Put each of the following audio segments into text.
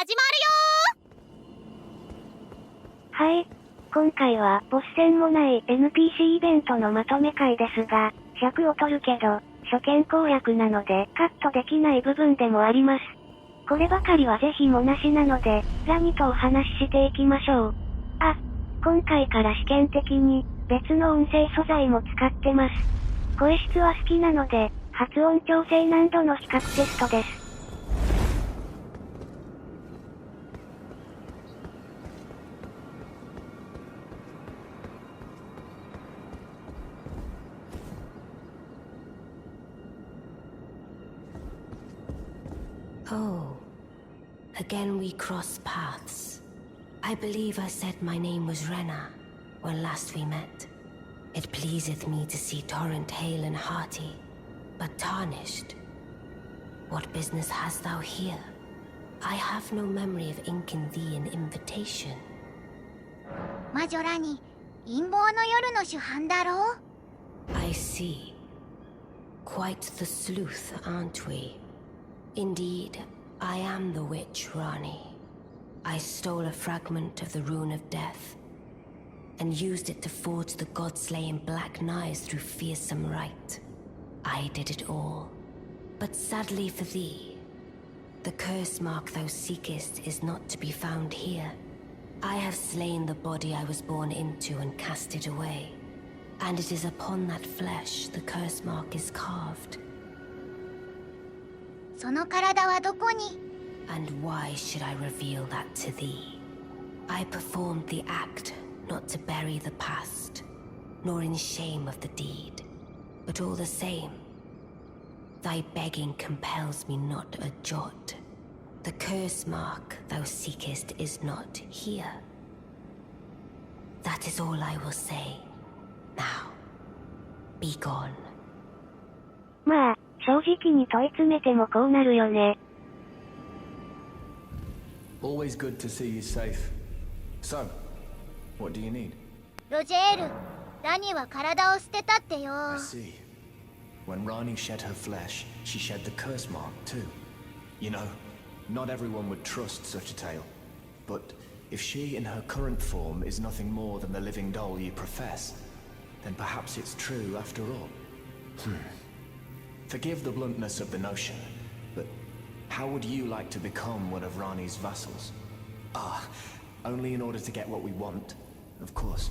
始まはい。今回はボス戦もない NPC イベントのまとめ会ですが、尺を取るけど、初見攻略なのでカットできない部分でもあります。こればかりはぜひもなしなので、ラニとお話ししていきましょう。あ、今回から試験的に別の音声素材も使ってます。声質は好きなので、発音調整難度の比較テストです。Oh, again we cross paths. I believe I said my name was Rena when last we met. It pleaseth me to see Torrent hale and hearty, but tarnished. What business hast thou here? I have no memory of inking thee an invitation. 魔女ラニ、陰謀の夜の主犯だろう? I see. Quite the sleuth, aren't we? Indeed, I am the witch Rani. I stole a fragment of the Rune of Death, and used it to forge the god-slaying black knives through fearsome rite. I did it all. But sadly for thee, the curse mark thou seekest is not to be found here. I have slain the body I was born into and cast it away, and it is upon that flesh the curse mark is carved. その体はどこに? And why should I reveal that to thee? I performed the act not to bury the past, nor in shame of the deed, but all the same, thy begging compels me not a jot. The curse mark thou seekest is not here. That is all I will say. Now, be gone. まあ、正直に問い詰めてもこうなるよね。Always good to see you safe. So, what do you need? ロジェール、ラニは体を捨てたってよ。I see. When Rani shed her flesh, she shed the curse mark too. You know, not everyone would trust such a tale. But if she in her current form is nothing more than the living doll you profess, then perhaps it's true after all. Forgive the bluntness of the notion, but how would you like to become one of Rani's vassals? Ah, only in order to get what we want, of course.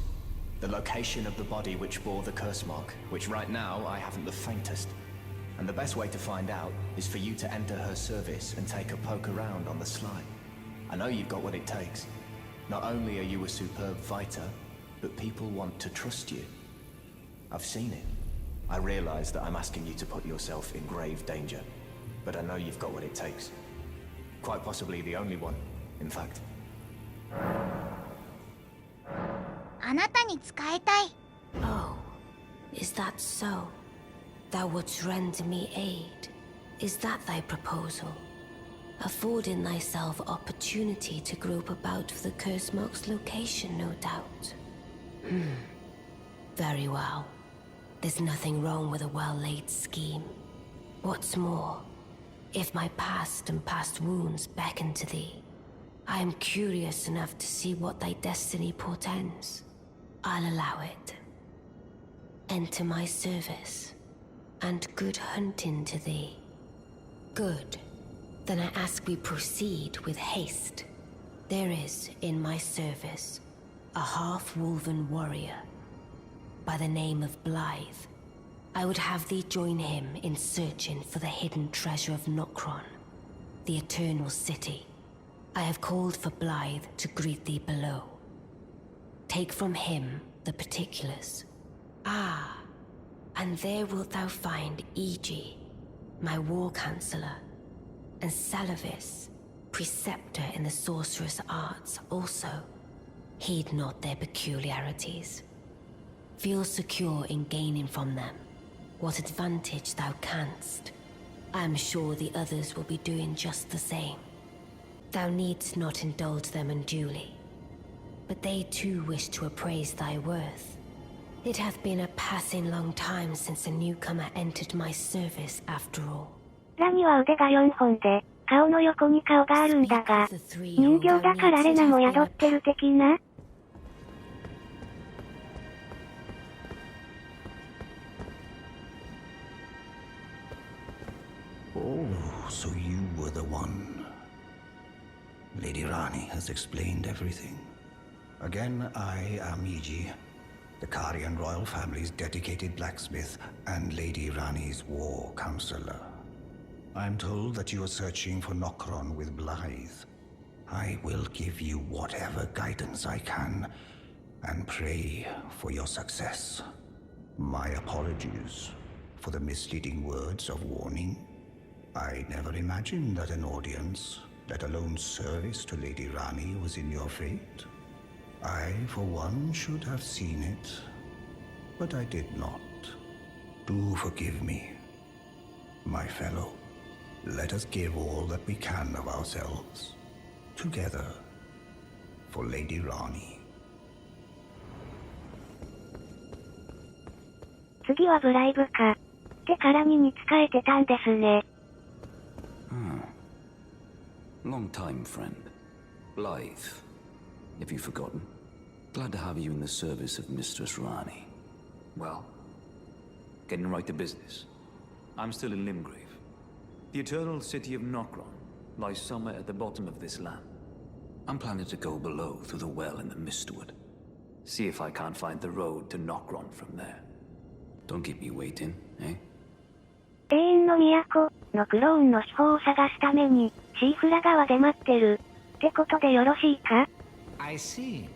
The location of the body which bore the curse mark, which right now I haven't the faintest. And the best way to find out is for you to enter her service and take a poke around on the sly. I know you've got what it takes. Not only are you a superb fighter, but people want to trust you. I've seen it. I realize that I'm asking you to put yourself in grave danger, but I know you've got what it takes. Quite possibly the only one, in fact. あなたに仕えたい。Oh, is that so? Thou wouldst render me aid. Is that thy proposal? Affording thyself opportunity to grope about for the curse mark's location, no doubt. Very well. There's nothing wrong with a well-laid scheme. What's more, if my past and past wounds beckon to thee, I am curious enough to see what thy destiny portends. I'll allow it. Enter my service, and good hunting to thee. Good. Then I ask we proceed with haste. There is, in my service, a half-wolven warrior by the name of Blythe. I would have thee join him in searching for the hidden treasure of Nokron, the Eternal City. I have called for Blythe to greet thee below. Take from him the particulars. Ah, and there wilt thou find Iji, my war counselor, and Salavis, preceptor in the sorcerous arts also. Heed not their peculiarities. Feel secure in gaining from them what advantage thou canst. I am sure the others will be doing just the same. Thou needst not indulge them unduly, but they too wish to appraise thy worth. It hath been a passing long time since a newcomer entered my service after all. ラニは腕が4本で、顔の横に顔があるんだが、人形だからレナも宿ってる的な？ Oh, so you were the one. Lady Rani has explained everything. Again, I am Iji, the Karian royal family's dedicated blacksmith and Lady Rani's war counselor. I'm told that you are searching for Nokron with Blythe. I will give you whatever guidance I can, and pray for your success. My apologies for the misleading words of warning. I never imagined that an audience, let alone service to Lady Rani, was in your fate. I, for one, should have seen it, but I did not. Do forgive me. My fellow, let us give all that we can of ourselves, together, for Lady Rani. 次はブライブか。ってからに仕えてたんですね。Long time, friend. Blythe. Have you forgotten? Glad to have you in the service of Mistress Rani. Well, getting right to business. I'm still in Limgrave. The eternal city of Nokron lies somewhere at the bottom of this land. I'm planning to go below through the well in the Mistwood. See if I can't find the road to Nokron from there. Don't keep me waiting, eh? 永遠の都のクローンの秘宝を探すためにシーフラ川で待ってるってことでよろしいか？ I see.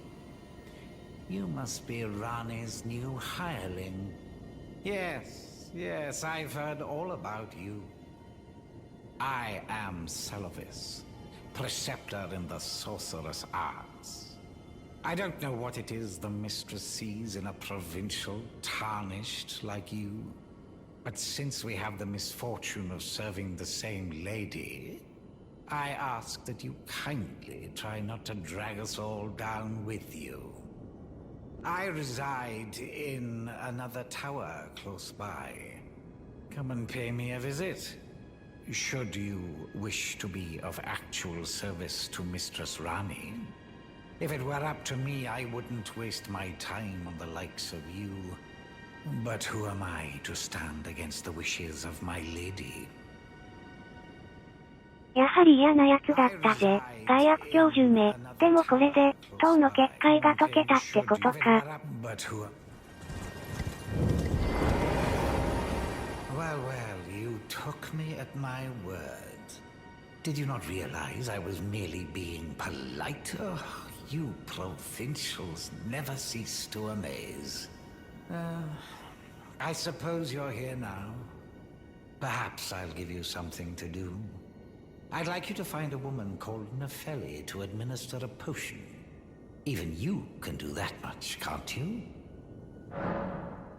You must be Rani's new hireling. Yes, I've heard all about you. I am Celovis, preceptor in the sorcerous arts. I don't know what it is the mistress sees in a provincial tarnished like you. But since we have the misfortune of serving the same lady, I ask that you kindly try not to drag us all down with you. I reside in another tower close by. Come and pay me a visit. Should you wish to be of actual service to Mistress Rani. If it were up to me, I wouldn't waste my time on the likes of you. But who am I to stand against the wishes of my lady? やはり嫌なやつだったぜ。害悪教授め。でもこれで、塔の結界が解けたってことか。Well, you took me at my word. Did you not realize I was merely being polite? Oh, you provincials never cease to amaze. I suppose you're here now. Perhaps I'll give you something to do. I'd like you to find a woman called Nefeli to administer a potion. Even you can do that much, can't you?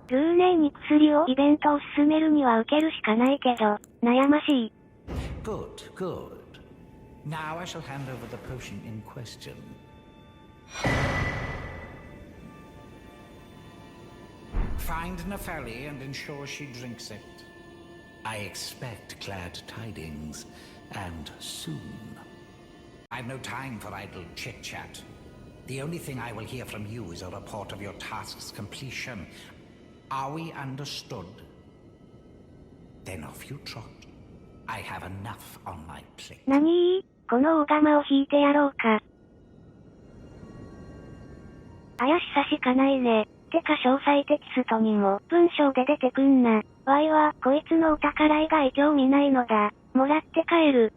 ルーネに薬をイベントを進めるには受けるしかないけど、悩ましい。Good. Now I shall hand over the potion in question. Find Nefeli and ensure she drinks it. I expect glad tidings, and soon. I've no time for idle chit-chat. The only thing I will hear from you is a report of your task's completion. Are we understood? Then off you trot. I have enough on my plate. 何？この大釜を引いてやろうか。怪しさしかないね。てか詳細テキストにも文章で出てくんな。わいはこいつのお宝以外興味ないのだ。もらって帰る。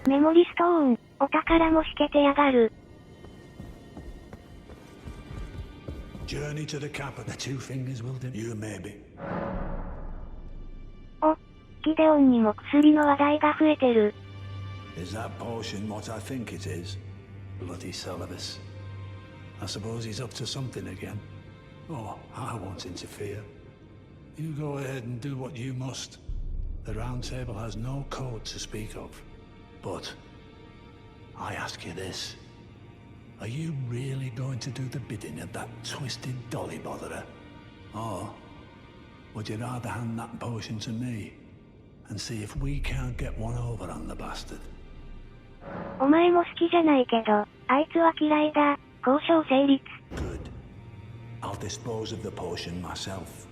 メモリストーン、お宝もしけてやがる。Journey to the capital. The two fingers will do. You maybe. お、ギデオンにも薬の話題が増えてる。Is that potion what I think it is? Bloody Celadus. I suppose he's up to something again. Oh, I won't interfere. You go ahead and do what you must. The Round Table has no code to speak of. But I ask you this. Are you really going to do the bidding of that twisted dolly botherer? Or would you rather hand that potion to me and see if we can't get one over on the bastard? お前も好きじゃないけど、あいつは嫌いだ。交渉成立。Good. I'll dispose of the potion myself.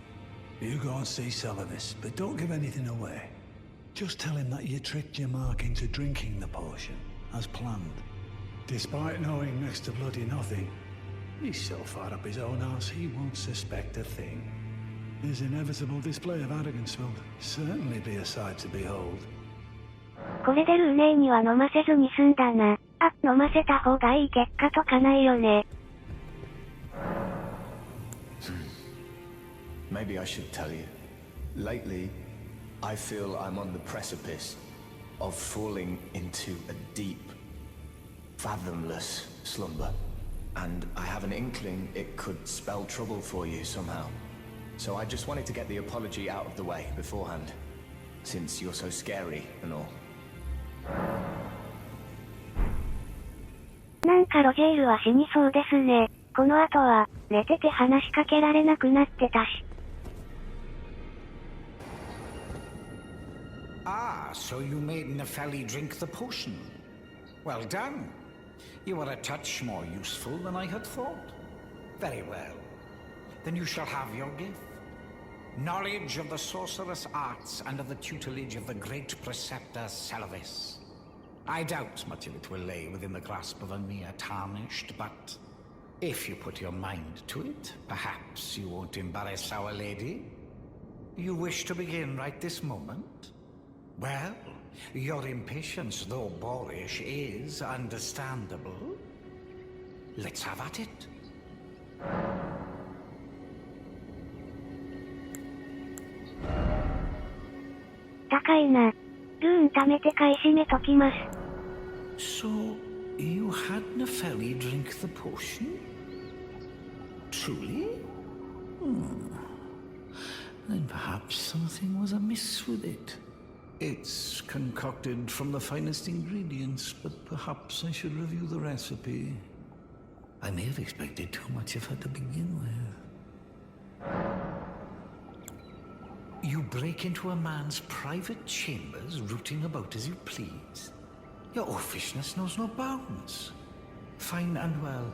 You go and see Celadus, but don't give anything away. Just tell him that you tricked your mark into drinking the potion, as planned. Despite knowing next to bloody nothing, he's so far up his own arse he won't suspect a thing. His inevitable display of arrogance will certainly be a sight to behold. これでルーネイには飲ませずに済んだな。あ、飲ませた方がいい結果とかないよね。Maybe I should tell you. Lately, I feel I'm on the precipice of falling into a deep, fathomless slumber. And I have an inkling it could spell trouble for you somehow. So I just wanted to get the apology out of the way beforehand, since you're so scary and all. なんかロジェイルは死にそうですね。この後は、寝てて話しかけられなくなってたし。Ah, so you made Nepheli drink the potion. Well done. You were a touch more useful than I had thought. Very well. Then you shall have your gift. Knowledge of the sorcerous arts under the tutelage of the great preceptor Celadus. I doubt much of it will lay within the grasp of a mere tarnished, but if you put your mind to it, perhaps you won't embarrass our lady. You wish to begin right this moment? Well, your impatience, though boorish, is understandable. Let's have at it. 高いな。ルーン貯めて買い占めときます。So, you had Nepheli drink the potion? Truly? Then perhaps something was amiss with it. It's concocted from the finest ingredients, but perhaps I should review the recipe. I may have expected too much of her to begin with. You break into a man's private chambers, rooting about as you please. Your offishness knows no bounds. Fine and well.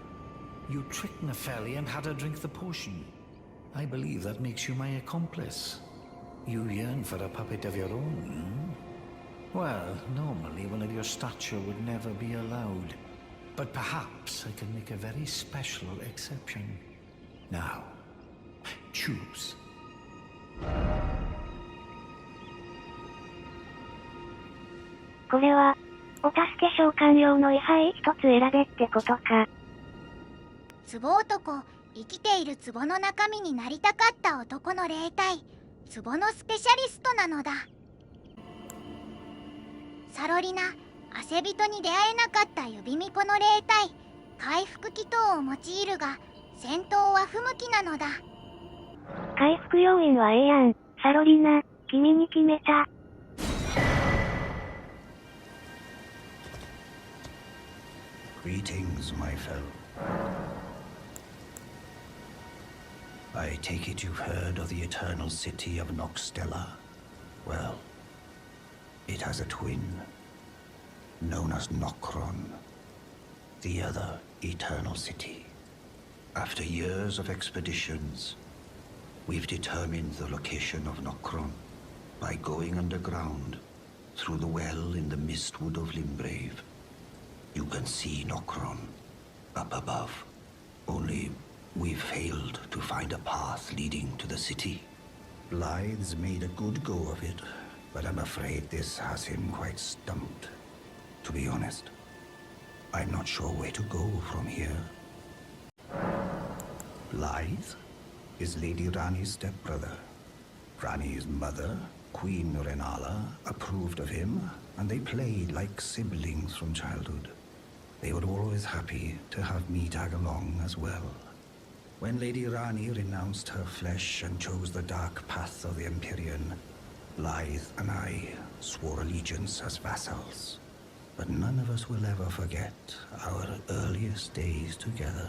You tricked Nepheli and had her drink the potion. I believe that makes you my accomplice. You yearn for a puppet of your own, hmm? Well, normally one of your stature would never be allowed. But perhaps I can make a very special exception. Now, choose. これは、お助け召喚用の位牌一つ選べってことか。壺男、生きている壺の中身になりたかった男の霊体、壺のスペシャリストなのだ。サロリナ、汗人に出会えなかった指巫女の霊体、回復祈祷を用いるが、戦闘は不向きなのだ。回復要因はええやん。サロリナ、君に決めた。Greetings, my fellow. I take it you've heard of the eternal city of Noxtella. Well, it has a twin, known as Nokron, the other eternal city. After years of expeditions, we've determined the location of Nokron by going underground through the well in the mistwood of Limbrave. You can see Nokron up above, only we've failed to find a path leading to the city. Blythe's made a good go of it, but I'm afraid this has him quite stumped. To be honest, I'm not sure where to go from here. Blythe is Lady Rani's stepbrother. Rani's mother, Queen Renala, approved of him, and they played like siblings from childhood. they were always happy to have me tag along as well. When Lady Rani renounced her flesh and chose the dark path of the Empyrean, Blythe and I swore allegiance as vassals. But none of us will ever forget our earliest days together.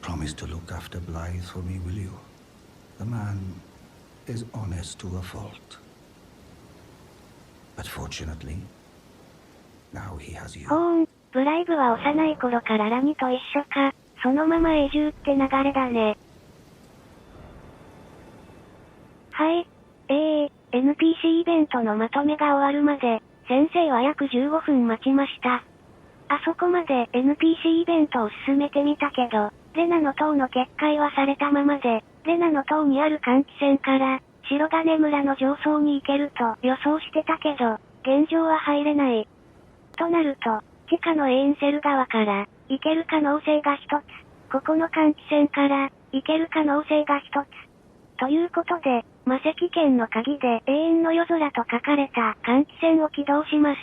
Promise to look after Blythe for me, will you? The man is honest to a fault. But fortunately, now he has you. ほーん、ブライブは幼い頃からラニと一緒か。そのまま永住って流れだね。はい。NPC イベントのまとめが終わるまで、先生は約15分待ちました。あそこまで NPC イベントを進めてみたけど、レナの塔の決壊はされたままで、レナの塔にある換気扇から、白金村の上層に行けると予想してたけど、現状は入れない。となると、地下のエインセル川から、行ける可能性が一つ。ここの換気扇から、行ける可能性が一つ。ということで、魔石圏の鍵で永遠の夜空と書かれた換気扇を起動します。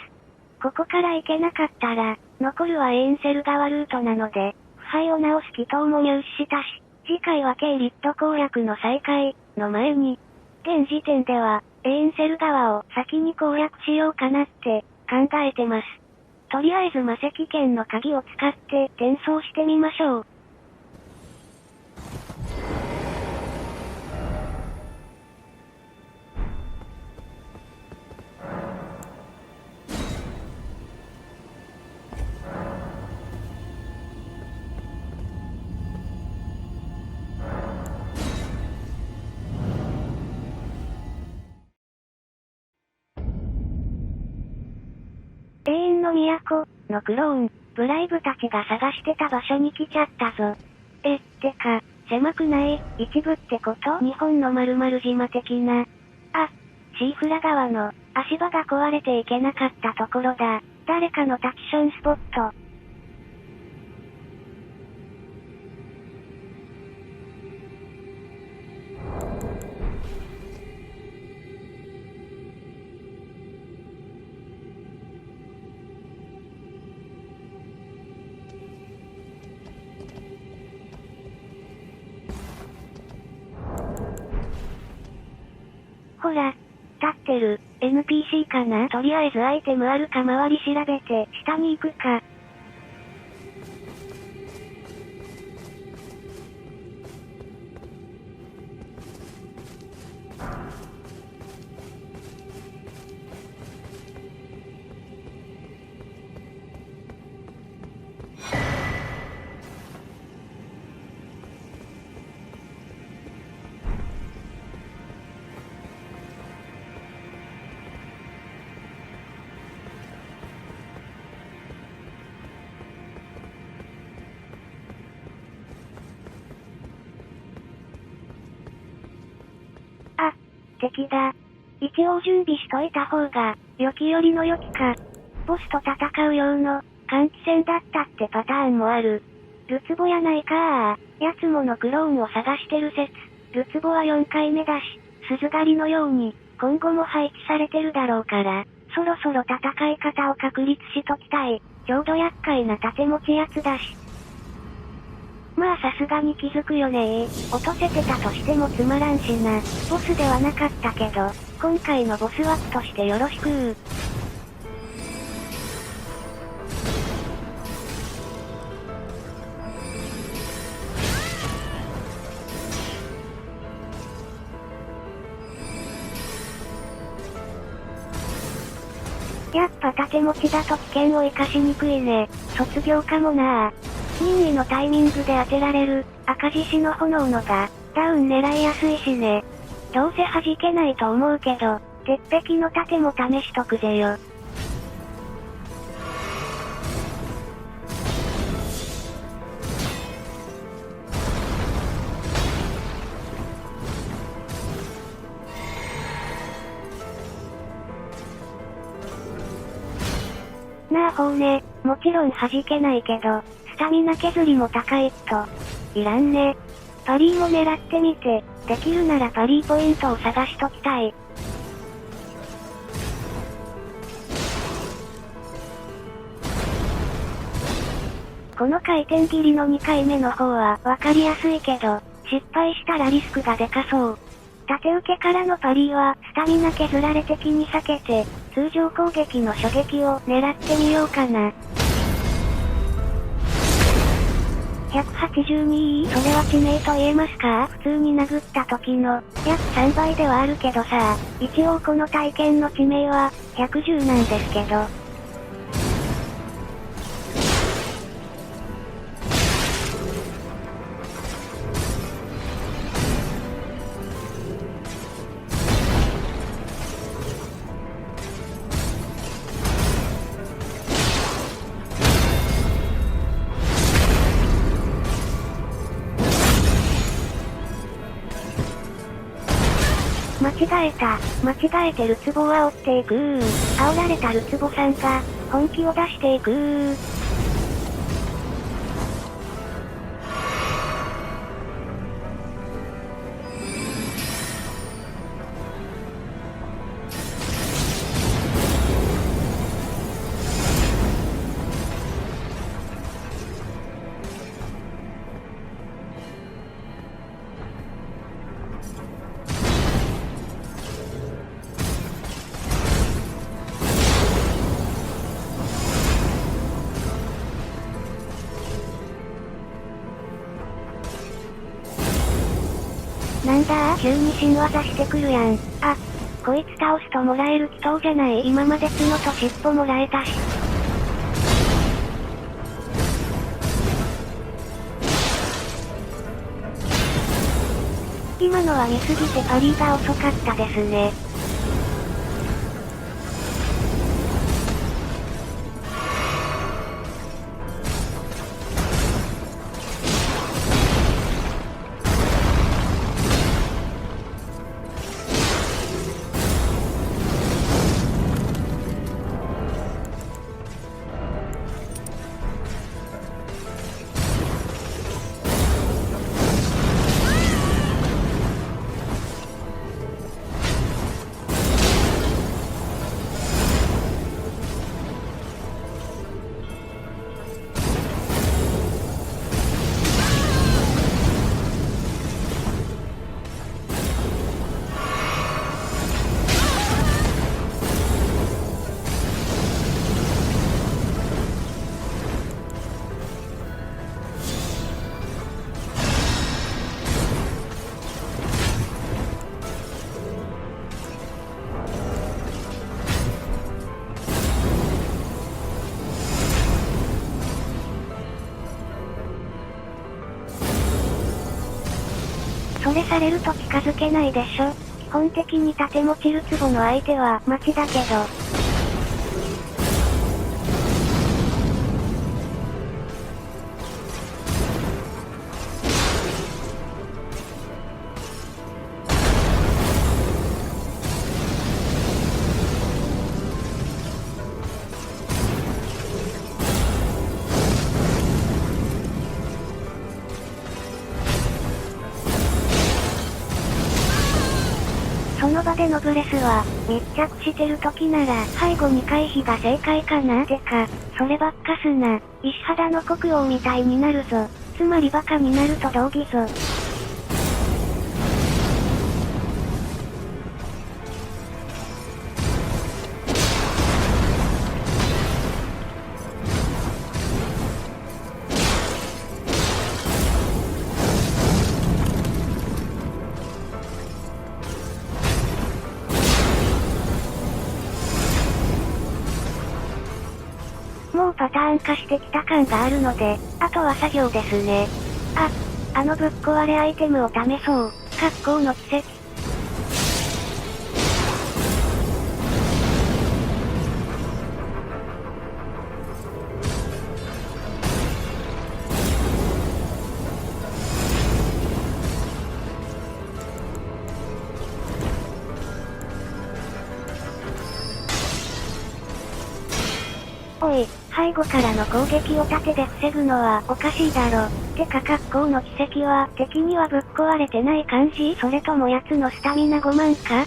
ここから行けなかったら、残るはエインセル川ルートなので、腐敗を直す祈祷も入手したし、次回はケイリット攻略の再開の前に、現時点では、エインセル川を先に攻略しようかなって考えてます。とりあえず魔石圏の鍵を使って転送してみましょう。永遠の都のクローン、ブライブたちが探してた場所に来ちゃったぞ。てか、狭くない一部ってこと？日本の〇〇島的な。あ、シーフラ川の足場が壊れていけなかったところだ。誰かのタキションスポット。ほら、立ってる、NPC かな？とりあえずアイテムあるか周り調べて、下に行くか。あ、敵だ。一応準備しといた方が、良きよりの良きか。ボスと戦う用の、換気扇だったってパターンもある。ルツボやないかー。やつものクローンを探してる説。ルツボは4回目だし、鈴狩りのように、今後も配置されてるだろうから、そろそろ戦い方を確立しときたい。ちょうど厄介な盾持ちやつだし。まあさすがに気づくよねー。落とせてたとしてもつまらんしな。ボスではなかったけど、今回のボス枠としてよろしくー。やっぱ盾持ちだと危険を生かしにくいね。卒業かもなー。任意のタイミングで当てられる、赤獅子の炎のが、ダウン狙いやすいしね。どうせ弾けないと思うけど、鉄壁の盾も試しとくぜよ。なあほうね、もちろん弾けないけど、スタミナ削りも高いと。いらんね。パリーも狙ってみて、できるならパリーポイントを探しときたい。この回転切りの2回目の方はわかりやすいけど、失敗したらリスクがでかそう。縦受けからのパリーは、スタミナ削られ敵に避けて、通常攻撃の初撃を狙ってみようかな。182それは致命と言えますか？普通に殴った時の、約3倍ではあるけどさ、一応この体験の致命は、110なんですけど。間違えてるツボは追っていく煽られたるツボさんが、本気を出していくなんだ急に新技してくるやん。あ、こいつ倒すともらえる祈祷じゃない。今まで角と尻尾もらえたし。今のは見すぎてパリーが遅かったですね。それされると近づけないでしょ。基本的に盾持ちるツボの相手は町だけど。その場でのブレスは、密着してる時なら、背後に回避が正解かな。てか、そればっかすな。石肌の国王みたいになるぞ。つまりバカになると同義ぞ。もうパターン化してきた感があるので、あとは作業ですね。あのぶっ壊れアイテムを試そう。格好の奇跡。おい、背後からの攻撃を盾で防ぐのはおかしいだろ。てか格好の奇跡は敵にはぶっ壊れてない感じ？それとも奴のスタミナ5万か？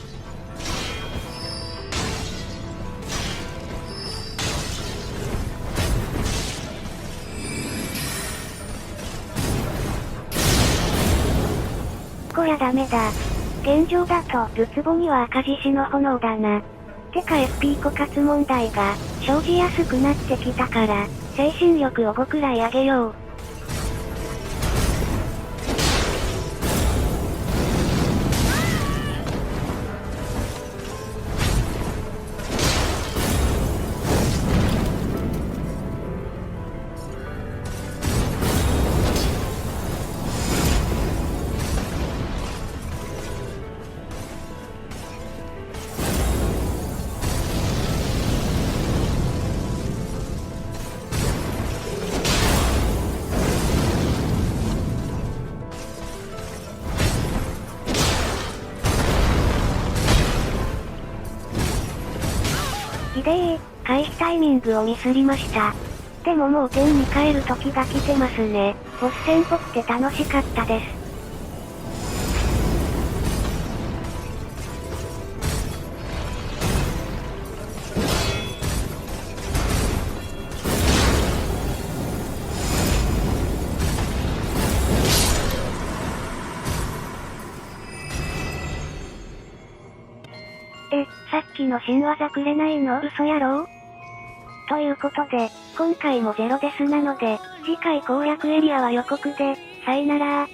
やダメだ。現状だと、ルツボには赤獅子の炎だな。てか FP 枯渇問題が、生じやすくなってきたから、精神力を5くらい上げよう。ひでえ、回避タイミングをミスりました。でももう天に帰る時が来てますね。ボス戦っぽくて楽しかったです。さっきの新技くれないの嘘やろ？ということで、今回もゼロデスなので、次回攻略エリアは予告で、さいなら